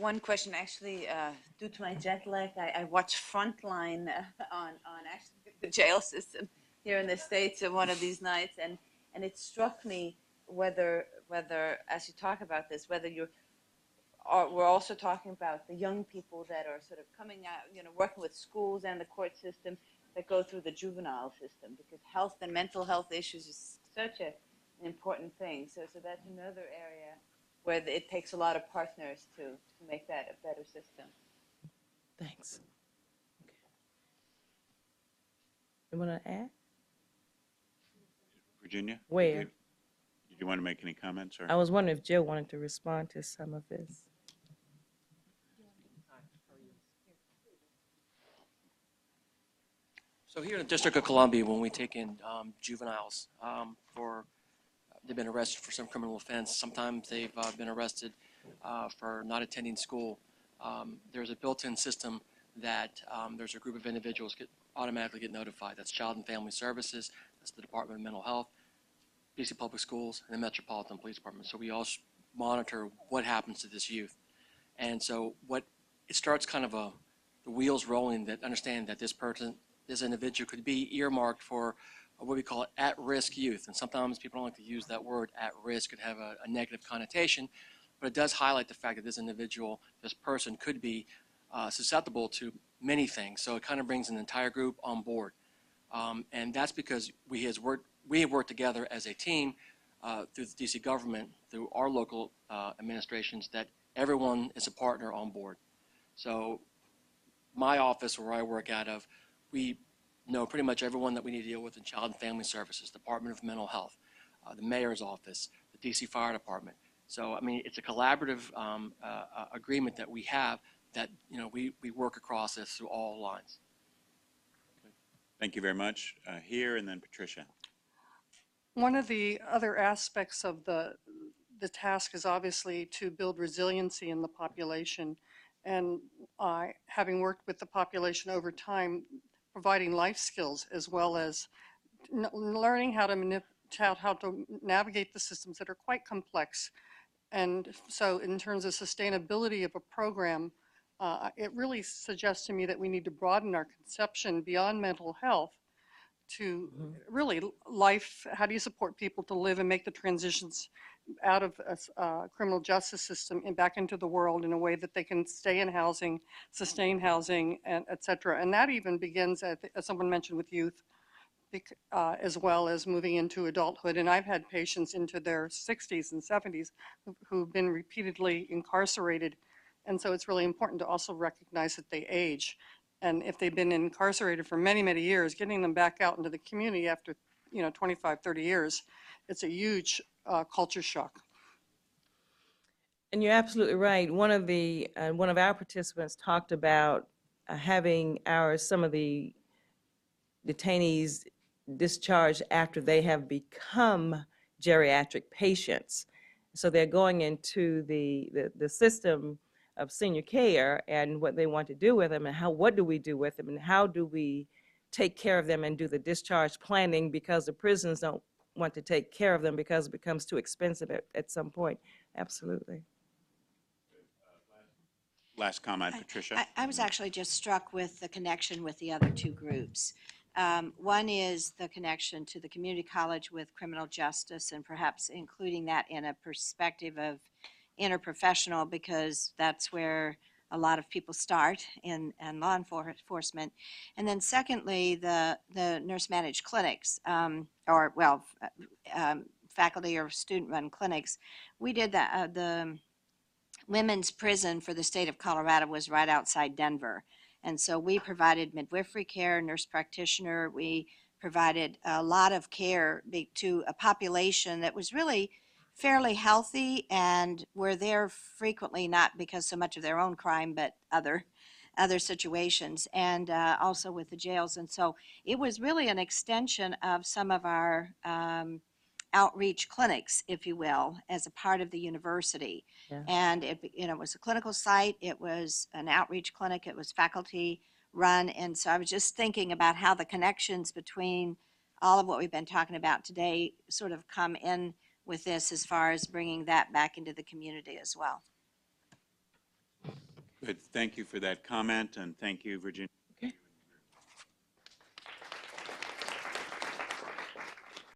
one question, actually, due to my jet lag, I watched Frontline on actually the jail system here in the States one of these nights, and it struck me whether as you talk about this, whether we're also talking about the young people that are sort of coming out, working with schools and the court system that go through the juvenile system, because health and mental health issues is such an important thing. So that's another area where it takes a lot of partners to make that a better system. Thanks. Okay. You want to add? Virginia? Where? Did you want to make any comments? Or? I was wondering if Jill wanted to respond to some of this. So here in the District of Columbia, when we take in juveniles they've been arrested for some criminal offense, sometimes they've been arrested for not attending school, there's a built-in system that there's a group of individuals automatically get notified. That's Child and Family Services, that's the Department of Mental Health, DC Public Schools, and the Metropolitan Police Department. So we all monitor what happens to this youth. And so it starts kind of the wheels rolling that understand that this individual could be earmarked for what we call at-risk youth. And sometimes people don't like to use that word at-risk, could have a negative connotation, but it does highlight the fact that this person could be susceptible to many things. So it kind of brings an entire group on board. And that's because we have worked together as a team through the DC government, through our local administrations, that everyone is a partner on board. So my office, where I work out of, we know pretty much everyone that we need to deal with in Child and Family Services, Department of Mental Health, the Mayor's Office, the DC Fire Department. So, I mean, it's a collaborative agreement that we have that, we work across this through all lines. Thank you very much. Here, and then Patricia. One of the other aspects of the task is obviously to build resiliency in the population. And having worked with the population over time, providing life skills as well as learning how to navigate the systems that are quite complex. And so in terms of sustainability of a program, it really suggests to me that we need to broaden our conception beyond mental health to really life. How do you support people to live and make the transitions out of a criminal justice system and back into the world in a way that they can stay in housing, sustain housing, and et cetera. And that even begins, as someone mentioned, with youth, as well as moving into adulthood. And I've had patients into their 60s and 70s who've been repeatedly incarcerated. And so it's really important to also recognize that they age. And if they've been incarcerated for many, many years, getting them back out into the community after 25, 30 years, it's a huge culture shock. And you're absolutely right. One of our participants talked about having some of the detainees discharged after they have become geriatric patients. So they're going into the system of senior care and what they want to do with them, and what do we do with them, and how do we take care of them and do the discharge planning, because the prisons don't want to take care of them because it becomes too expensive at some point. Absolutely. Last comment, Patricia. I was actually just struck with the connection with the other two groups. One is the connection to the community college with criminal justice, and perhaps including that in a perspective of interprofessional, because that's where a lot of people start in law enforcement. And then secondly, the nurse managed clinics, faculty or student run clinics. We did that. The women's prison for the state of Colorado was right outside Denver. And so we provided midwifery care, nurse practitioner. We provided a lot of care to a population that was really fairly healthy, and were there frequently not because so much of their own crime, but other situations, and also with the jails. And so it was really an extension of some of our outreach clinics, if you will, as a part of the university. Yeah. And it was a clinical site, it was an outreach clinic, it was faculty run. And so I was just thinking about how the connections between all of what we've been talking about today sort of come in with this, as far as bringing that back into the community as well. Good. Thank you for that comment, and thank you, Virginia. Okay.